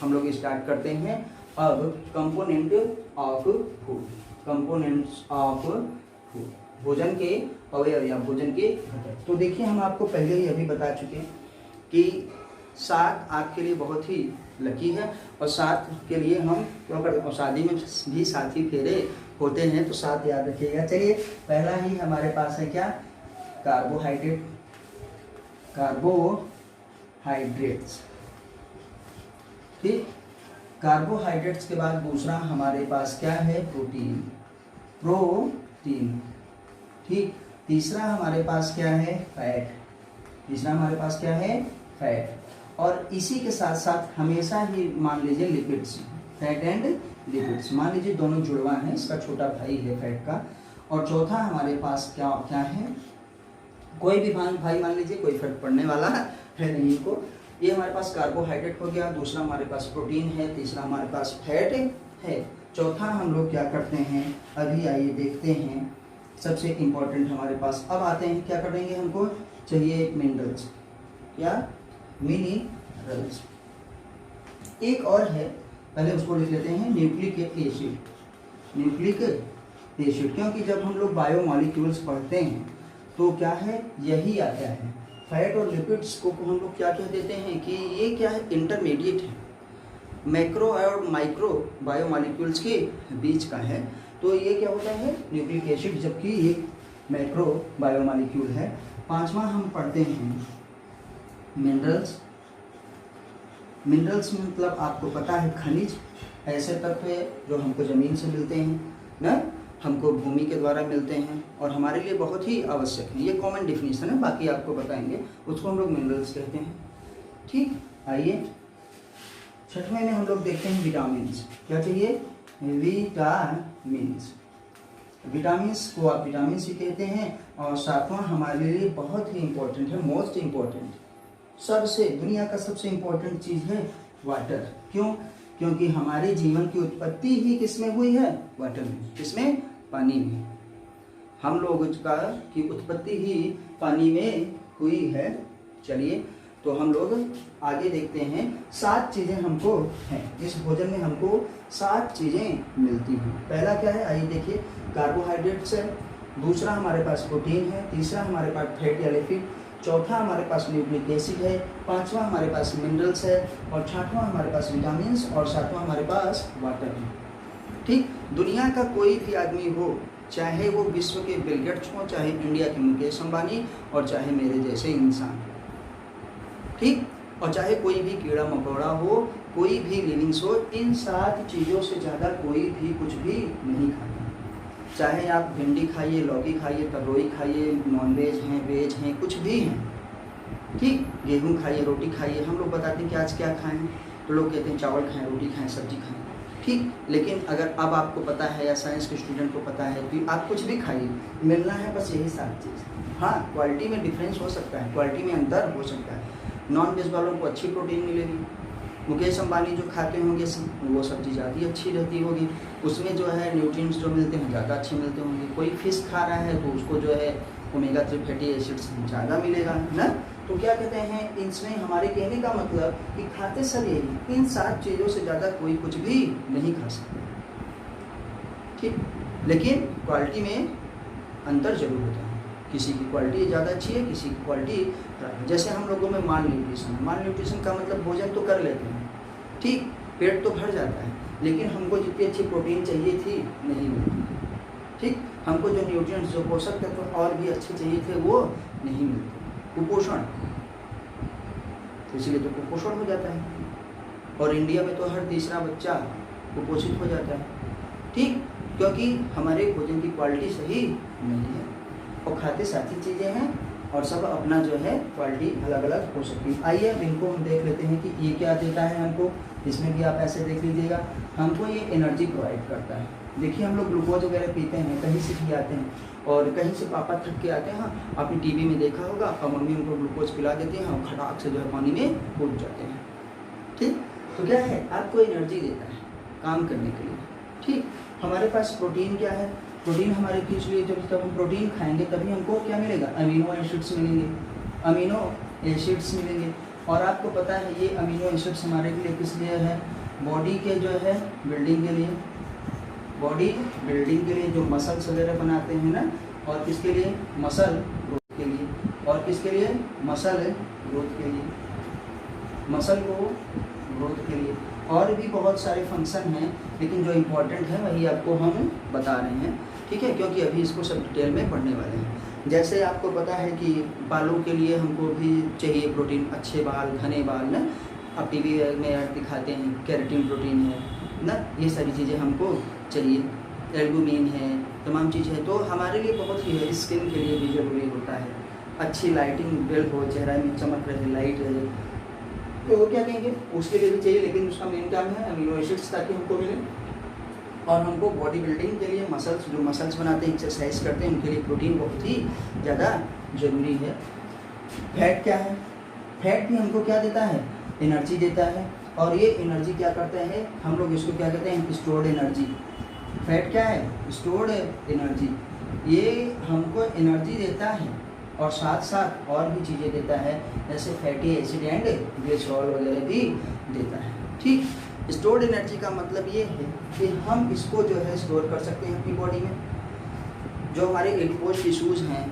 हम लोग स्टार्ट करते हैं अब component of food. Components of food, भोजन के अवयव या भोजन के घटक। तो देखिए हम आपको पहले ही अभी बता चुके हैं कि 7 आपके लिए बहुत ही लकी है और 7 के लिए हम क्या करते हैं, और शादी में भी 7 ही फेरे होते हैं तो 7 याद रखिएगा। चलिए पहला ही हमारे पास है क्या, कार्बोहाइड्रेट, कार्बोहाइड्रेट्स। ठीक, कार्बोहाइड्रेट्स के बाद दूसरा हमारे पास क्या है, प्रोटीन, प्रोटीन। ठीक, तीसरा हमारे पास क्या है, फैट। तीसरा हमारे पास क्या है, फैट। और इसी के साथ साथ हमेशा ही मान लीजिए लिपिड्स, फैट एंड लिपिड्स। मान लीजिए दोनों जुड़वा हैं, इसका छोटा भाई है फैट का। और चौथा हमारे पास क्या क्या है, कोई भी भाई मान लीजिए, कोई फर्क पड़ने वाला है नहीं को। ये हमारे पास कार्बोहाइड्रेट हो गया, दूसरा हमारे पास प्रोटीन है, तीसरा हमारे पास फैट है, चौथा हम लोग क्या करते हैं, अभी आइए देखते हैं सबसे इम्पोर्टेंट हमारे पास। अब आते हैं क्या करेंगे, हमको चाहिए मिनरल्स, क्या, मिनरल्स। एक और है, पहले उसको लिख लेते हैं, न्यूक्लिक एसिड। न्यूक्लिक एसिड, क्योंकि जब हम लोग बायोमॉलिक्यूल्स पढ़ते हैं तो क्या है, यही आता है। फैट और लिपिड्स को हम लोग क्या कह देते हैं कि ये क्या है, इंटरमीडिएट है, मैक्रो और माइक्रो बायोमॉलिक्यूल्स के बीच का है। तो ये क्या होता है, न्यूक्लिक एसिड, जबकि ये मैक्रो बायोमॉलिक्यूल है। पांचवा हम पढ़ते हैं मिनरल्स। मिनरल्स मतलब आपको पता है खनिज, ऐसे तत्व जो हमको ज़मीन से मिलते हैं ना, हमको भूमि के द्वारा मिलते हैं और हमारे लिए बहुत ही आवश्यक है। ये कॉमन डिफिनीशन है, बाकी आपको बताएंगे, उसको हम लोग मिनरल्स कहते हैं। ठीक, आइए छठवें में हम लोग देखते हैं विटामिन्स। क्या चाहिए, विटामिन्स। विटामिन्स को आप विटामिन सी कहते हैं। और सातवां हमारे लिए बहुत ही इंपॉर्टेंट है, मोस्ट इम्पॉर्टेंट, सबसे दुनिया का सबसे इम्पोर्टेंट चीज़ है वाटर। क्यों, क्योंकि हमारे जीवन की उत्पत्ति ही किसमें हुई है, वाटर में, किसमें, पानी में। हम लोग का की उत्पत्ति ही पानी में हुई है। चलिए तो हम लोग आगे देखते हैं, 7 चीज़ें हमको हैं इस भोजन में, हमको 7 चीज़ें मिलती हैं। पहला क्या है, आइए देखिए, कार्बोहाइड्रेट्स है, दूसरा हमारे पास प्रोटीन है, तीसरा हमारे पास फैट या लिपिड, चौथा हमारे पास न्यूक्लिक एसिड है, पांचवा हमारे पास मिनरल्स है, और छठवां हमारे पास विटामिन्स, और सातवां हमारे पास वाटर है। ठीक, दुनिया का कोई भी आदमी हो, चाहे वो विश्व के बिल गेट्स हो, चाहे इंडिया के मुकेश अंबानी, और चाहे मेरे जैसे इंसान, ठीक, और चाहे कोई भी कीड़ा मकोड़ा हो, कोई भी लिविंग्स हो, इन 7 चीज़ों से ज़्यादा कोई भी कुछ भी नहीं खाता। चाहे आप भिंडी खाइए, लौकी खाइए, तरोई खाइए, नॉनवेज हैं, वेज हैं, कुछ भी हैं, ठीक, गेहूँ खाइए, रोटी खाइए। हम लोग बताते हैं कि आज क्या खाएं, तो लोग कहते हैं चावल खाएं, रोटी खाएं, सब्जी खाएं, ठीक। लेकिन अगर अब आपको पता है या साइंस के स्टूडेंट को पता है कि आप कुछ भी खाइए, मिलना है बस यही 7 चीज़। हाँ, क्वालिटी में डिफरेंस हो सकता है, क्वालिटी में अंतर हो सकता है। नॉन वेज वालों को अच्छी प्रोटीन मिलेगी, मुकेश अंबानी जो खाते होंगे वो सब्जी ज़्यादा अच्छी रहती होगी, उसमें जो है न्यूट्रिएंट्स जो मिलते हैं ज़्यादा अच्छे मिलते होंगे। कोई फिश खा रहा है तो उसको जो है ओमेगा 3 फैटी एसिड्स ज़्यादा मिलेगा ना। तो क्या कहते हैं, इसमें हमारे कहने का मतलब कि खाते सब यही, इन 7 चीज़ों से ज़्यादा कोई कुछ भी नहीं खा सकता, ठीक। लेकिन क्वालिटी में अंतर जरूर होता है, किसी की क्वालिटी ज़्यादा अच्छी है, किसी की क्वालिटी खराब है। जैसे हम लोगों में माल न्यूट्रिशन है, माल न्यूट्रिशन का मतलब भोजन तो कर लेते हैं, ठीक, पेट तो भर जाता है, लेकिन हमको जितनी अच्छी प्रोटीन चाहिए थी नहीं मिलती, ठीक। हमको जो न्यूट्रिएंट्स, जो पोषक तत्व और भी अच्छे चाहिए थे वो नहीं मिलते। कुपोषण, तो इसलिए तो कुपोषण हो जाता है, और इंडिया में तो हर तीसरा बच्चा कुपोषित हो जाता है, ठीक, क्योंकि हमारे भोजन की क्वालिटी सही नहीं है और खाते साथी चीज़ें हैं और सब अपना जो है क्वालिटी अलग अलग हो सकती है। आइए अब इनको हम देख लेते हैं कि ये क्या देता है हमको। इसमें भी आप ऐसे देख लीजिएगा, हमको ये एनर्जी प्रोवाइड करता है। देखिए हम लोग ग्लूकोज वगैरह पीते हैं, कहीं से भी आते हैं और कहीं से पापा थक के आते हैं, हाँ आपने टीवी में देखा होगा, और मम्मी उनको ग्लूकोज पिला देती हैं और खटाक से जो है पानी में कूद जाते हैं, ठीक। तो क्या है, आपको एनर्जी देता है काम करने के लिए, ठीक। हमारे पास प्रोटीन क्या है, प्रोटीन हमारे किस लिए, जब हम प्रोटीन खाएंगे तभी हमको क्या मिलेगा, अमीनो एसिड्स मिलेंगे, अमीनो एसिड्स मिलेंगे। और आपको पता है ये अमीनो एसिड्स हमारे लिए किस लिए है? बॉडी के जो है बिल्डिंग के लिए, बॉडी बिल्डिंग के लिए जो मसल्स वगैरह बनाते हैं ना, और किसके लिए? मसल ग्रोथ के लिए। और किसके लिए? मसल ग्रोथ के लिए, मसल को ग्रोथ के लिए। और भी बहुत सारे फंक्शन हैं, लेकिन जो इम्पोर्टेंट है वही आपको हम बता रहे हैं, ठीक है, क्योंकि अभी इसको सब डिटेल में पढ़ने वाले हैं। जैसे आपको पता है कि बालों के लिए हमको भी चाहिए प्रोटीन, अच्छे बाल, घने बाल ना, अब टीवी में ऐड दिखाते हैं केराटिन प्रोटीन है ना, ये सारी चीज़ें हमको चाहिए, एल्बुमिन है, तमाम चीज़ें हैं। तो हमारे लिए बहुत ही है, स्किन के लिए भी ज़रूरी होता है, अच्छी लाइटिंग बिल्ड हो, चेहरा में चमक रहे, लाइट रहे, तो वो क्या कहेंगे, उसके लिए भी चाहिए। लेकिन उसका मेन काम है अमीनो एसिड्स, ताकि हमको मिले। और हमको बॉडी बिल्डिंग के लिए मसल्स, जो मसल्स बनाते हैं, एक्सरसाइज करते हैं, उनके लिए प्रोटीन बहुत ही ज़्यादा ज़रूरी है। फैट क्या है? फैट भी हमको क्या देता है? एनर्जी देता है। और ये एनर्जी क्या करता है, हम लोग इसको क्या कहते हैं? Stored energy. फैट क्या है? Stored energy. ये हमको एनर्जी देता है और साथ साथ और भी चीज़ें देता है, जैसे फैटी एसिड एंड ग्लिसरॉल वगैरह भी देता है, ठीक। स्टोर्ड एनर्जी का मतलब ये है कि हम इसको जो है स्टोर कर सकते हैं अपनी बॉडी में। जो हमारे एडिपोज टिश्यूज़ हैं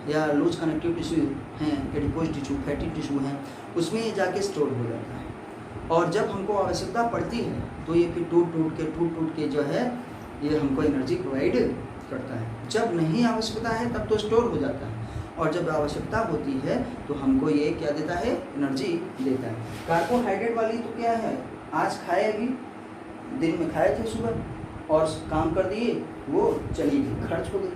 या लूज कनेक्टिव टिश्यू हैं, एडिपोज टिश्यू, फैटी टिश्यू हैं, उसमें ये जाके स्टोर हो जाता है। और जब हमको आवश्यकता पड़ती है तो ये फिर टूट टूट के जो है ये हमको एनर्जी प्रोवाइड करता है। जब नहीं आवश्यकता है तब तो स्टोर हो जाता है, और जब आवश्यकता होती है तो हमको ये क्या देता है? एनर्जी देता है। कार्बोहाइड्रेट वाली तो क्या है, आज खाए, अभी दिन में खाए थे सुबह और काम कर दिए, वो चली गई, खर्च हो गई,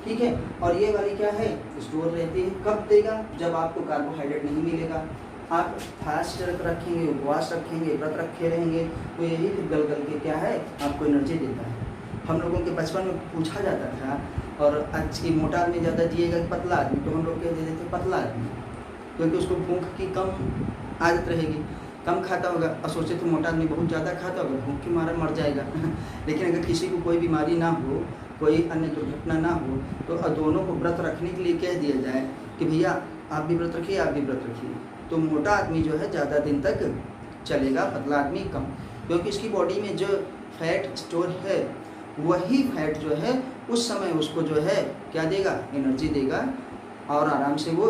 ठीक है। और ये वाली क्या है? स्टोर रहती है। कब देगा? जब आपको कार्बोहाइड्रेट नहीं मिलेगा, आप फास्ट रखेंगे, उपवास रखेंगे, व्रत रखे रहेंगे, तो यही फिर गल गल के क्या है? आपको एनर्जी देता है। हम लोगों के बचपन में पूछा जाता था, और आज की मोटा आदमी ज़्यादा जिएगा कि पतला आदमी, तो हम लोग कह देते थे पतला आदमी, क्योंकि उसको भूख की कम आदत रहेगी, कम खाता होगा। और सोचे तो मोटा आदमी बहुत ज़्यादा खाता होगा, भूख के मारे मर जाएगा। लेकिन अगर किसी को कोई बीमारी ना हो, कोई अन्य दुर्घटना ना हो, तो दोनों को व्रत रखने के लिए कह दिया जाए कि भैया आप भी व्रत रखिए, आप भी व्रत रखिए, तो मोटा आदमी जो है ज़्यादा दिन तक चलेगा, पतला आदमी कम, क्योंकि इसकी बॉडी में जो फैट स्टोर है वही फैट जो है उस समय उसको जो है क्या देगा? एनर्जी देगा, और आराम से वो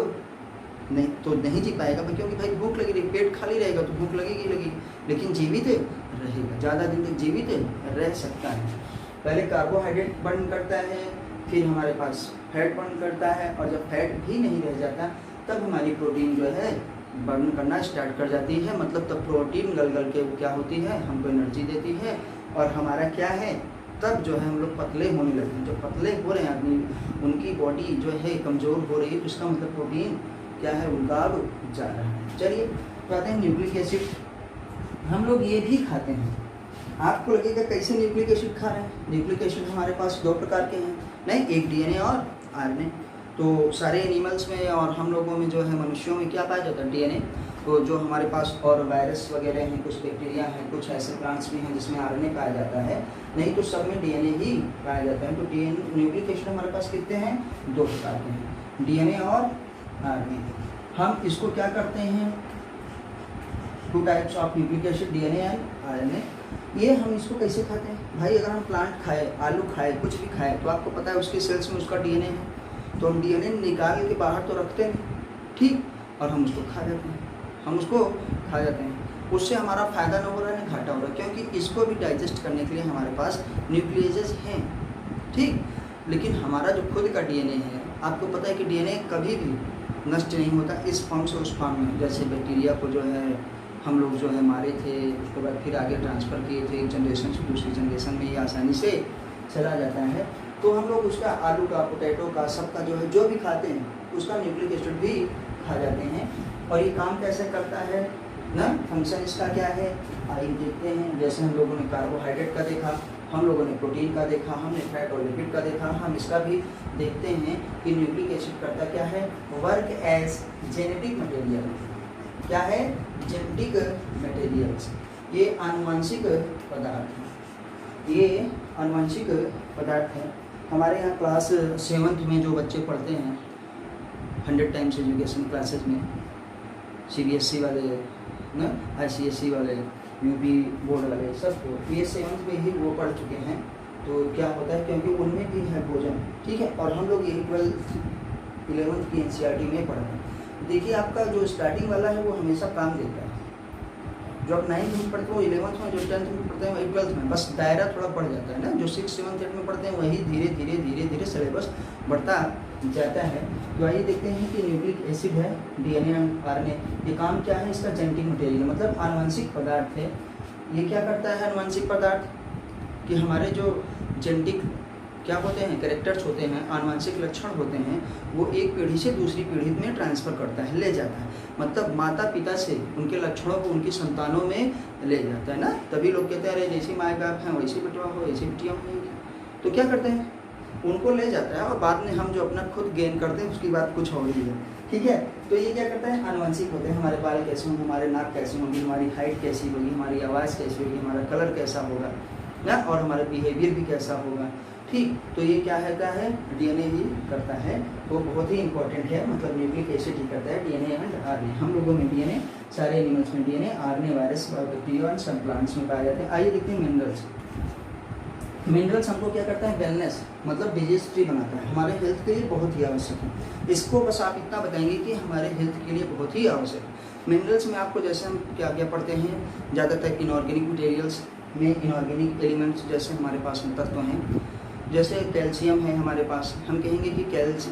नहीं जी पाएगा, क्योंकि भाई भूख लगी रही, पेट खाली रहेगा तो भूख लगेगी, लेकिन जीवित रहेगा, ज़्यादा दिन तक जीवित रह सकता है। पहले कार्बोहाइड्रेट बर्न करता है, फिर हमारे पास फैट बर्न करता है, और जब फैट भी नहीं रह जाता तब हमारी प्रोटीन जो है बर्न करना स्टार्ट कर जाती है। मतलब तब प्रोटीन गल के क्या होती है? हमको एनर्जी देती है, और हमारा क्या है? तब जो है हम लोग पतले होने लगते हैं। जो पतले हो रहे हैं आदमी, उनकी बॉडी जो है कमज़ोर हो रही है, तो इसका मतलब प्रोटीन क्या है? उनका अब जा रहा है। चलिए कहते हैं न्यूक्लिक एसिड, हम लोग ये भी खाते हैं। आपको लगेगा कैसे न्यूक्लिक एसिड खा रहे हैं? न्यूक्लिक एसिड हमारे पास दो प्रकार के हैं, नहीं, एक डीएनए और आरएनए। तो सारे एनिमल्स में और हम लोगों में जो है मनुष्यों में क्या पाया जाता है? डीएनए। तो जो हमारे पास और वायरस वगैरह हैं, कुछ बैक्टीरिया हैं, कुछ ऐसे प्लांट्स भी हैं जिसमें आरएनए पाया जाता है, नहीं तो सब में डीएनए ही पाया जाता है। तो न्यूक्लिक एसिड हमारे पास कितने हैं? दो प्रकार के हैं, डीएनए और आरएनए। हम इसको क्या करते हैं? Two types of nucleic acid, DNA and RNA. ये हम इसको कैसे खाते हैं? भाई अगर हम प्लांट खाए, आलू खाए, कुछ भी खाए, तो आपको पता है उसके सेल्स में उसका डीएनए है, तो हम डीएनए निकाल के बाहर तो रखते हैं, ठीक, और हम उसको खा जाते हैं, उससे हमारा फ़ायदा ना हो रहा है, ना घाटा हो रहा है, क्योंकि इसको भी डाइजेस्ट करने के लिए हमारे पास न्यूक्लियेजेस हैं, ठीक। लेकिन हमारा जो खुद का डीएनए है, आपको पता है कि डीएनए कभी भी नष्ट नहीं होता इस फॉर्म से उस फॉर्म में। जैसे बैक्टीरिया को जो है हम लोग जो है मारे थे, उसके बाद फिर आगे ट्रांसफ़र किए थे एक जनरेशन से दूसरी जनरेशन में, ये आसानी से चला जाता है। तो हम लोग उसका आलू का, पोटैटो का, सबका जो है जो भी खाते हैं उसका न्यूक्लिक एसिड भी खा जाते हैं। और ये काम कैसे करता है ना, फंक्शन इसका क्या है, आइए देखते हैं। जैसे हम लोगों ने कार्बोहाइड्रेट का देखा, हम लोगों ने प्रोटीन का देखा, हमने फैट और लिपिड का देखा, हम इसका भी देखते हैं कि न्यूक्लिक एसिड करता क्या है? Work as genetic material. क्या है? Genetic materials. ये आनुवंशिक पदार्थ है, ये आनुवंशिक पदार्थ है। हमारे यहाँ क्लास 7th में जो बच्चे पढ़ते हैं 100 टाइम्स एजुकेशन क्लासेज में, CBSE वाले ना, ICSE वाले, UP बोर्ड वाले, सबको ये 7th में ही वो पढ़ चुके हैं। तो क्या होता है, क्योंकि उनमें भी है भोजन, ठीक है, और हम लोग यही 12th 11th की NCERT में पढ़ रहे हैं। देखिए आपका जो स्टार्टिंग वाला है वो हमेशा काम देता है, जो आप 9th में पढ़ते हो 11th में, जो 10th में पढ़ते हैं वही 12th में, बस दायरा थोड़ा बढ़ जाता है ना। जो 6th 7th 8th में पढ़ते हैं वही धीरे धीरे धीरे धीरे सिलेबस बढ़ता जाता है। तो आइए देखते हैं कि न्यूक्लिक एसिड है, DNA एंड RNA, ये काम क्या है इसका, जेनेटिक मटेरियल मतलब आनुवंशिक पदार्थ है। ये क्या करता है आनुवंशिक पदार्थ, कि हमारे जो जेनेटिक क्या होते हैं, कैरेक्टर्स होते हैं, आनुवंशिक लक्षण होते हैं, वो एक पीढ़ी से दूसरी पीढ़ी में ट्रांसफ़र करता है, ले जाता है। मतलब माता पिता से उनके लक्षणों को उनकी संतानों में ले जाता है ना। तभी लोग कहते हैं अरे जैसे माँ बाप हैं वैसे बेटवा हो, ऐसी बेटियाँ होंगी। तो क्या करते हैं, उनको ले जाता है, और बाद में हम जो अपना खुद गेन करते हैं उसकी बात कुछ और ही है, ठीक है। तो ये क्या करता है, आनुवंशिक होते हैं। हमारे बाल कैसे होंगे, हमारे नाक कैसे होंगे, हमारी हाइट कैसी होगी, हमारी आवाज़ कैसी होगी, हमारा कलर कैसा होगा ना, और हमारा बिहेवियर भी कैसा होगा, ठीक। तो ये क्या है DNA ही करता है। तो बहुत ही इंपॉर्टेंट है, मतलब न्यूक्लिक एसिड ही करता है DNA एंड RNA। हम लोगों में DNA, सारे एनिमल्स में DNA, RNA virus, bacteria and सब प्लांट्स में पाए जाते हैं। आइए देखते हैं मिनरल्स। मिनरल्स हमको क्या करता है, वेलनेस मतलब डिजीज फ्री बनाता है, हमारे हेल्थ के लिए बहुत ही आवश्यक है। इसको बस आप इतना बताएंगे कि हमारे हेल्थ के लिए बहुत ही आवश्यक है। मिनरल्स में आपको जैसे हम क्या क्या पढ़ते हैं, ज़्यादातर इनऑर्गेनिक मटेरियल्स में इनऑर्गेनिक एलिमेंट्स जैसे हमारे पास में तत्व हैं, जैसे कैल्शियम है हमारे पास, हम कहेंगे कि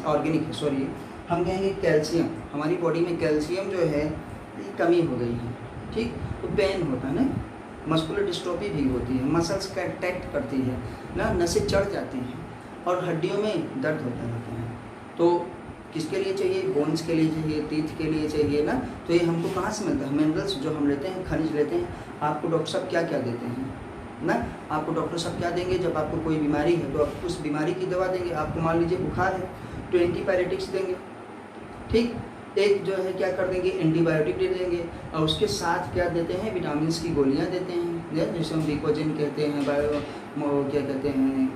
ऑर्गेनिक है, सॉरी हम कहेंगे कैल्शियम, हमारी बॉडी में कैल्शियम जो है कमी हो गई है, ठीक। तो पेन होता है ना, मस्कुलर डिस्ट्रोफी भी होती है, मसल्स कंट्रैक्ट करती है ना, नसें चढ़ जाती हैं और हड्डियों में दर्द होता रहता है। तो किसके लिए चाहिए, बोन्स के लिए चाहिए, टीथ के लिए चाहिए ना। तो ये हमको कहाँ से मिलता है, मिनरल्स जो हम लेते हैं, खनिज लेते हैं। आपको डॉक्टर साहब क्या क्या देते हैं ना, आपको डॉक्टर साहब क्या देंगे, जब आपको कोई बीमारी है तो आप उस बीमारी की दवा देंगे। आपको मान लीजिए बुखार है तो एंटीबायोटिक्स देंगे, ठीक। एक जो है क्या कर देंगे, एंटीबायोटिक दे देंगे, और उसके साथ क्या देते हैं, विटामिन की गोलियां देते हैं, जैसे हम विकोजिन कहते हैं, क्या कहते हैं,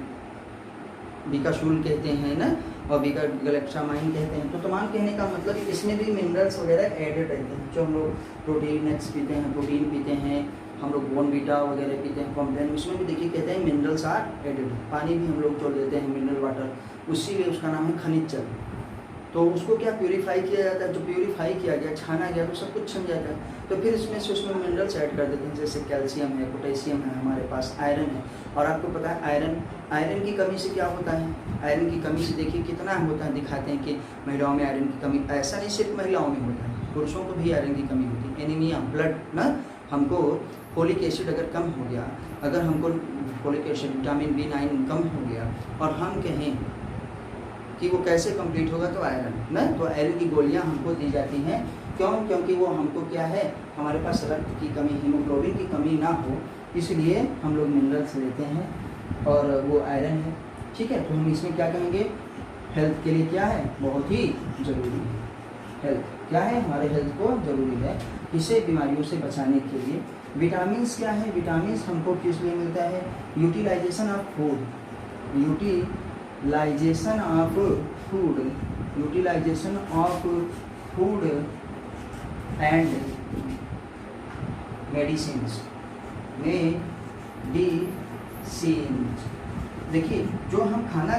विकाशूल कहते हैं ना, और गलेक्सामाइन कहते हैं। तो तमाम कहने का मतलब इसमें भी मिनरल्स वगैरह एडेड रहते हैं। जो हम लोग प्रोटीन एक्स पीते हैं, प्रोटीन पीते हैं, हम लोग बोर्नवीटा वगैरह पीते हैं, कॉम्प्लेन, उसमें भी देखिए कहते हैं मिनरल्स आर एडेड। पानी भी हम लोग जो लेते हैं मिनरल वाटर, उसी लिए उसका नाम है खनिज जल। तो उसको क्या प्यूरीफाई किया जाता है, जो प्यूरीफाई किया गया, छाना गया, तो सब कुछ छन जाता है। तो फिर इसमें से उसमें मिनरल्स ऐड कर देते हैं, जैसे कैल्शियम है, पोटेशियम है, हमारे पास आयरन है। और आपको पता है आयरन की कमी से क्या होता है, आयरन की कमी से देखिए कितना होता है, दिखाते हैं कि महिलाओं में आयरन की कमी, ऐसा नहीं सिर्फ महिलाओं में होता है, पुरुषों को भी आयरन की कमी होती है। एनीमिया, ब्लड ना, हमको फोलिक एसिड अगर कम हो गया, अगर हमको फोलिक एसिड विटामिन B9 कम हो गया, और हम कहें कि वो कैसे कंप्लीट होगा, तो आयरन ना, तो आयरन की गोलियां हमको दी जाती हैं। क्यों, क्योंकि वो हमको क्या है, हमारे पास रक्त की कमी, हीमोग्लोबिन की कमी ना हो, इसलिए हम लोग मिनरल्स लेते हैं, और वो आयरन है, ठीक है। तो हम इसमें क्या कहेंगे, हेल्थ के लिए क्या है, बहुत ही ज़रूरी है। हेल्थ क्या है, हमारे हेल्थ को ज़रूरी है, इसे बीमारियों से बचाने के लिए। विटामिन्स क्या है, विटामिन्स हमको किस लिए मिलता है, utilization of food, utilization of food, utilization of food and medicines, देखिए जो हम खाना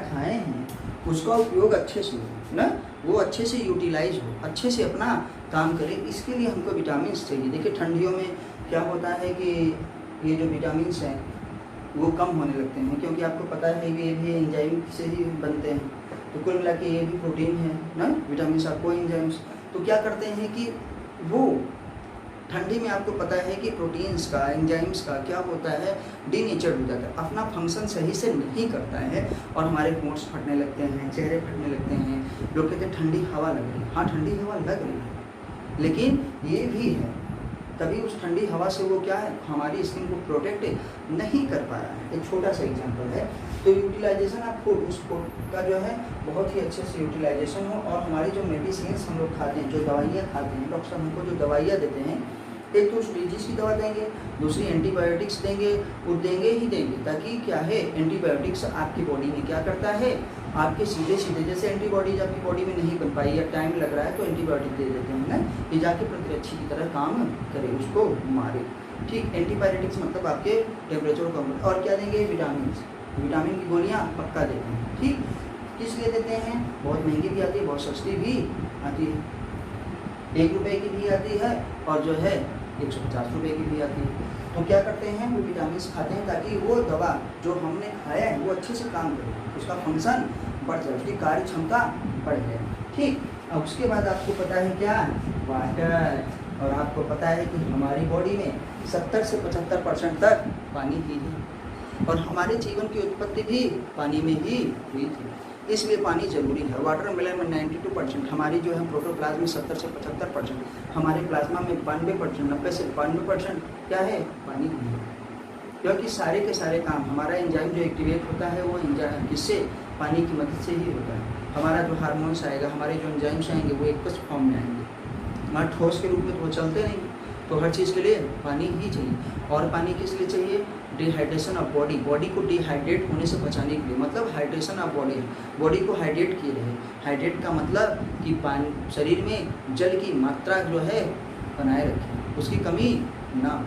खाए हैं, उसका उपयोग अच्छे से हो ना, वो अच्छे से यूटिलाइज हो, अच्छे से अपना काम करे, इसके लिए हमको विटामिन्स चाहिए। देखिए ठंडियों में क्या होता है कि ये जो विटामिन्स हैं वो कम होने लगते हैं, क्योंकि आपको पता है कि ये भी एंजाइम से ही बनते हैं। तो कुल मिला के ये भी प्रोटीन है ना, विटामिन्स आपको एंजाइम्स। तो क्या करते हैं कि वो ठंडी में आपको पता है कि प्रोटीन्स का, एंजाइम्स का क्या होता है, डीनेचर हो जाता है, अपना फंक्शन सही से नहीं करता है, और हमारे होंठ फटने लगते हैं, चेहरे फटने लगते हैं। लोग कहते हैं ठंडी हवा लग रही है, हाँ ठंडी हवा लग रही है, लेकिन ये भी है तभी उस ठंडी हवा से वो क्या है, हमारी स्किन को प्रोटेक्ट नहीं कर पा रहा है। एक छोटा सा एग्जांपल है। तो यूटिलाइजेशन ऑफ फूड, उस फूड का जो है बहुत ही अच्छे से यूटिलाइजेशन हो, और हमारी जो मेडिसिन हम लोग खाते हैं, जो दवाइयाँ खाते हैं, डॉक्टर साहब हमको जो दवाइयाँ देते हैं, एक तो उस डिजीज़ की दवा देंगे, दूसरी एंटीबायोटिक्स देंगे, वो देंगे ही देंगे, ताकि क्या है, एंटीबायोटिक्स आपकी बॉडी में क्या करता है, आपके सीधे सीधे, जैसे एंटीबॉडीज आपकी बॉडी में नहीं बन पाई या टाइम लग रहा है तो एंटीबायोटिक दे देते हैं ना, ये जाके प्रतिरक्षी की तरह काम करे, उसको मारे। ठीक, एंटीबायोटिक्स मतलब आपके टेम्परेचर को कम। और क्या देंगे? विटामिन। विटामिन की गोलियाँ पक्का देते हैं। ठीक, किस लिए देते हैं? बहुत महंगी भी आती है, बहुत सस्ती भी आती है, 1 रुपये की भी आती है और जो है 150 रुपये की भी आती है। तो क्या करते हैं, वो विटामिन खाते हैं ताकि वो दवा जो हमने खाया है वो अच्छे से काम करे, उसका फंक्शन बढ़ जाए, उसकी कार्य क्षमता बढ़ जाए। ठीक, अब उसके बाद आपको पता है क्या? वाटर। और आपको पता है कि हमारी बॉडी में 70 से 75% तक पानी ही है और हमारे जीवन की उत्पत्ति भी पानी में ही हुई थी, इसलिए पानी जरूरी है। वाटर मिलन में 92%, हमारी जो है प्रोटोप्लाज्म में 70 से 75%, हमारे प्लाज्मा में 92%, 90 से 92% क्या है? पानी ही है। क्योंकि सारे के सारे काम हमारा एंजाइम जो एक्टिवेट होता है वो एंजाइम किससे? पानी की मदद से ही होता है। हमारा जो हार्मोन्स आएगा, हमारे जो एंजाइम्स आएंगे वो एक फॉर्म में आएंगे, हमारे ठोस के रूप में तो वो चलते नहीं। तो हर चीज़ के लिए पानी ही चाहिए। और पानी किस लिए चाहिए? डिहाइड्रेशन ऑफ बॉडी, बॉडी को डिहाइड्रेट होने से बचाने के लिए, मतलब हाइड्रेशन ऑफ बॉडी, बॉडी को हाइड्रेट किए रहे। हाइड्रेट का मतलब कि पानी शरीर में जल की मात्रा जो है बनाए रखें, उसकी कमी ना हो,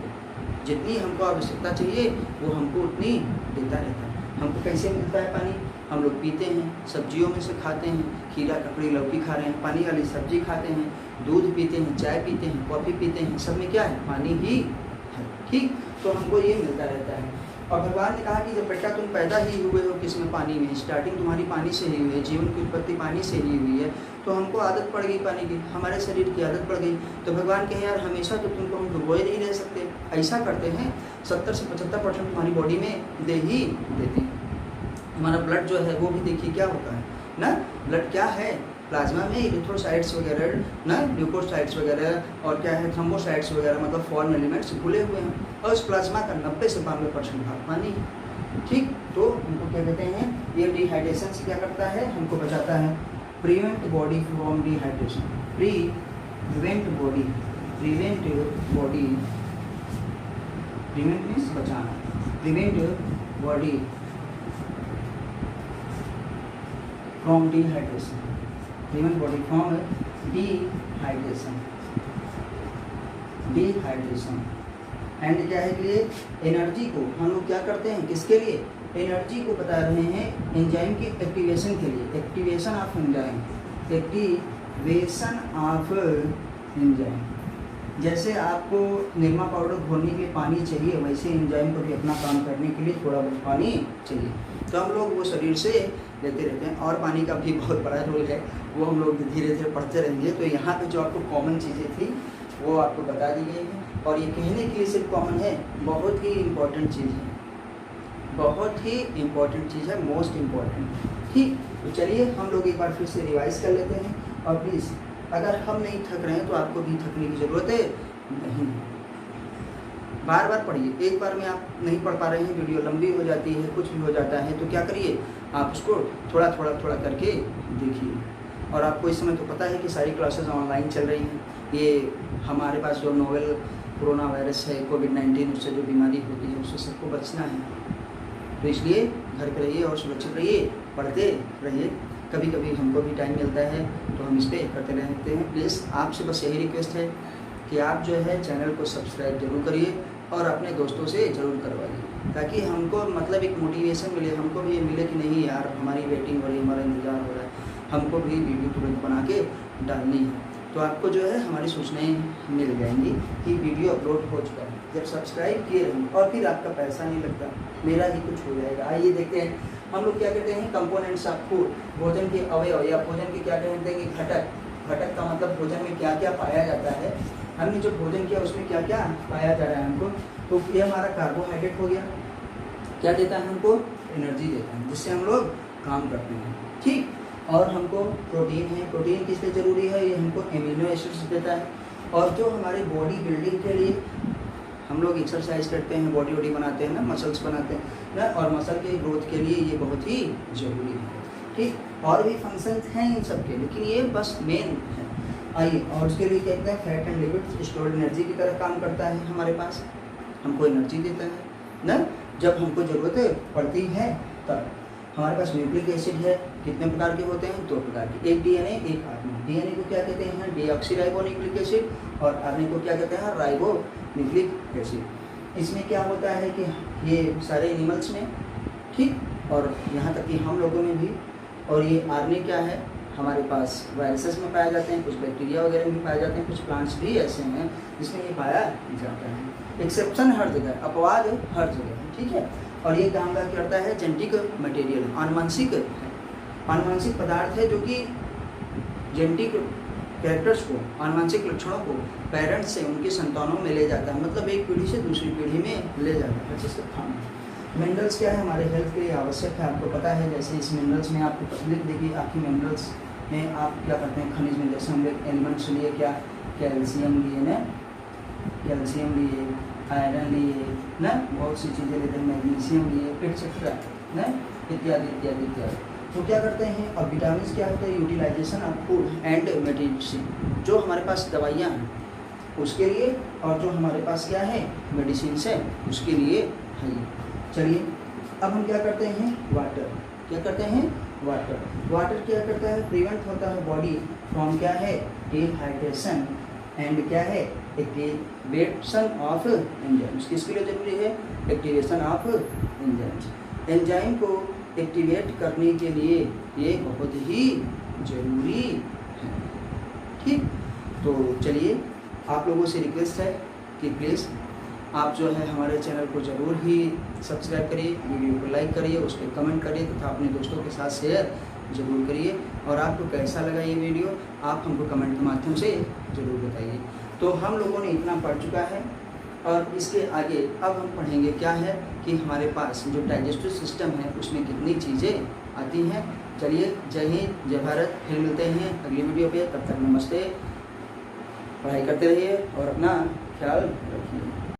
जितनी हमको आवश्यकता चाहिए वो हमको उतनी देता रहता है। हमको कैसे मिलता है पानी? हम लोग पीते हैं, सब्जियों में से खाते हैं, खीरा ककड़ी लौकी खा रहे हैं, पानी वाली सब्जी खाते हैं, दूध पीते हैं, चाय पीते हैं, कॉफ़ी पीते हैं, सब में क्या है? पानी ही है। ठीक, तो हमको ये मिलता रहता है। और भगवान ने कहा कि जब बेटा तुम पैदा ही हुए हो किसमें? पानी में, स्टार्टिंग तुम्हारी पानी से ही हुई है, जीवन की उत्पत्ति पानी से ही हुई है। तो हमको आदत पड़ गई पानी की, हमारे शरीर की आदत पड़ गई। तो भगवान कहे यार हमेशा तो तुमको हम डुबोए नहीं रह सकते, ऐसा करते हैं 70 से 75% तुम्हारी बॉडी में दे ही देते हैं। हमारा ब्लड जो है वो भी देखिए क्या होता है ना, ब्लड क्या है? प्लाज्मा में इरिथ्रोसाइट्स वगैरह ना, ल्यूकोसाइट्स वगैरह और क्या है थ्रोम्बोसाइट्स वगैरह, मतलब फॉरेन एलिमेंट्स घुले हुए हैं और इस प्लाज्मा का 90 से 92% भाग पानी। ठीक, तो हमको क्या कहते हैं? ये डिहाइड्रेशन से क्या करता है? हमको बचाता है। Prevent body from dehydration, prevent body, prevent means बचाना, prevent body from dehydration, prevent body from dehydration, dehydration. And क्या है के लिए? एनर्जी को हम लोग क्या करते हैं? किसके लिए? एनर्जी को बता रहे हैं एंजाइम की एक्टिवेशन के लिए, activation of enzyme, activation of enzyme. जैसे आपको निरमा पाउडर घोलने के लिए पानी चाहिए, वैसे एंजाइम को भी अपना काम करने के लिए थोड़ा बहुत पानी चाहिए। तो हम लोग वो शरीर से लेते रहते हैं और पानी का भी बहुत बड़ा रोल है, वो हम लोग धीरे धीरे पढ़ते रहेंगे। तो यहाँ पे जो आपको कॉमन चीज़ें थी वो आपको बता दी गई हैं और ये कहने के लिए सिर्फ कॉमन है, बहुत ही इम्पोर्टेंट चीज़ है, बहुत ही इम्पोर्टेंट चीज़ है, मोस्ट इम्पोर्टेंट। ठीक, तो चलिए हम लोग एक बार फिर से रिवाइज कर लेते हैं। और प्लीज़ अगर हम नहीं थक रहे हैं तो आपको भी थकने की ज़रूरत है नहीं, बार बार पढ़िए। एक बार में आप नहीं पढ़ पा रहे हैं, वीडियो लंबी हो जाती है, कुछ भी हो जाता है, तो क्या करिए आप उसको थोड़ा थोड़ा थोड़ा करके देखिए। और आपको इस समय तो पता है कि सारी क्लासेस ऑनलाइन चल रही हैं। ये हमारे पास जो नोवेल कोरोना वायरस है, कोविड-19, उससे जो बीमारी होती है उससे सबको बचना है, तो इसलिए घर पे रहिए और सुरक्षित रहिए, पढ़ते रहिए। कभी कभी हमको भी टाइम मिलता है तो हम इस पर करते रहते हैं। प्लीज़ आपसे बस यही रिक्वेस्ट है कि आप जो है चैनल को सब्सक्राइब जरूर करिए और अपने दोस्तों से ज़रूर करवाइए, ताकि हमको मतलब एक मोटिवेशन मिले, हमको भी ये मिले कि नहीं यार हमारी वेटिंग हो रही है, हमारा इंतज़ार हो रहा है, हमको भी वीडियो तुरंत बना के डालनी है। तो आपको जो है हमारी सूचनाएं मिल जाएंगी कि वीडियो अपलोड हो चुका है। जब सब्सक्राइब किए रहेंगे और फिर आपका पैसा नहीं लगता, मेरा ही कुछ हो जाएगा। आइए देखते हैं हम लोग क्या कहते हैं कंपोनेंट्स ऑफ फूड, भोजन के अवयव या भोजन के क्या कहते हैं कि घटक। घटक का मतलब भोजन में क्या क्या पाया जाता है, हमने जो भोजन किया उसमें क्या क्या पाया जा रहा है हमको। तो ये हमारा कार्बोहाइड्रेट हो गया, क्या देता है हमको? एनर्जी देता है, जिससे हम लोग काम करते हैं। ठीक, और हमको प्रोटीन है, प्रोटीन किस लिए ज़रूरी है? ये हमको एमिनो एसिड्स देता है। और जो हमारे बॉडी बिल्डिंग के लिए हम लोग एक्सरसाइज करते हैं, बॉडी वॉडी बनाते हैं ना, मसल्स बनाते हैं ना, और मसल के ग्रोथ के लिए ये बहुत ही ज़रूरी है। ठीक, और भी फंक्शंस हैं इन सब के, लेकिन ये बस मेन है। आइए, और उसके लिए कहते हैं fat and lipid stored energy की तरह काम करता है हमारे पास, हमको एनर्जी देता है ना, जब हमको ज़रूरत पड़ती है तब। हमारे पास न्यूक्लिक एसिड है, कितने प्रकार के होते हैं? 2 प्रकार के, एक डीएनए एक आरएनए। डीएनए को क्या कहते हैं? डीऑक्सीराइबोन्यूक्लिक एसिड, और आरएनए को क्या कहते हैं? Ribonucleic acid. इसमें क्या होता है कि ये सारे एनिमल्स में, ठीक, और यहाँ तक कि हम लोगों में भी। और ये आरएनए क्या है? हमारे पास वायरसेस में पाए जाते हैं, कुछ बैक्टीरिया वगैरह में पाए जाते हैं, कुछ प्लांट्स भी ऐसे हैं जिसमें ये पाया जाता है। एक्सेप्शन हर जगह, अपवाद हर जगह, ठीक है। और ये काम करता है जेनेटिक मटेरियल, आनुवंशिक है, आनुवंशिक पदार्थ है जो कि जेनेटिक कैरेक्टर्स को, आनुवंशिक लक्षणों को पेरेंट्स से उनकी संतानों में ले जाता है, मतलब एक पीढ़ी से दूसरी पीढ़ी में ले जाता है। जिसका काम मिनरल्स क्या है? हमारे हेल्थ के लिए आवश्यक है, आपको पता है। जैसे इस मिनरल्स में आपको तस्वीर देखिए, आपकी मिनरल्स में आप क्या करते हैं? खनिज में जैसे हम लोग एलिमेंट्स लिए, क्या कैल्शियम लिए ना, कैल्शियम लिए, आयरन लिए ना, बहुत सी चीज़ें लेते हैं, मैग्नीशियम लिए, एक्सेट्रा ना, इत्यादि इत्यादि इत्यादि। तो क्या करते हैं? अब विटामिन क्या होते हैं? Utilization of food and medicine, जो हमारे पास दवाइयाँ हैं उसके लिए, और जो हमारे पास क्या है? मेडिसिन है उसके लिए है। चलिए अब हम क्या करते हैं? वाटर, क्या करते हैं? वाटर। वाटर क्या करता है? प्रिवेंट होता है बॉडी फ्रॉम क्या है? डिहाइड्रेशन एंड क्या है? Activation of enzymes. किसके लिए जरूरी है? Activation of enzymes. एंजाइम को एक्टिवेट करने के लिए ये बहुत ही जरूरी है, ठीक। तो चलिए आप लोगों से रिक्वेस्ट है कि प्लीज़ आप जो है हमारे चैनल को ज़रूर ही सब्सक्राइब करिए, वीडियो को लाइक करिए, उस पर कमेंट करिए तथा अपने दोस्तों के साथ शेयर ज़रूर करिए। और आपको कैसा लगा ये वीडियो आप हमको कमेंट के माध्यम से ज़रूर बताइए। तो हम लोगों ने इतना पढ़ चुका है, और इसके आगे अब हम पढ़ेंगे क्या है कि हमारे पास जो डाइजेस्टिव सिस्टम है उसमें कितनी चीज़ें आती हैं। चलिए, जय हिंद, जय भारत। फिर मिलते हैं अगली वीडियो पे, तब तक नमस्ते। पढ़ाई करते रहिए और अपना ख्याल रखिए।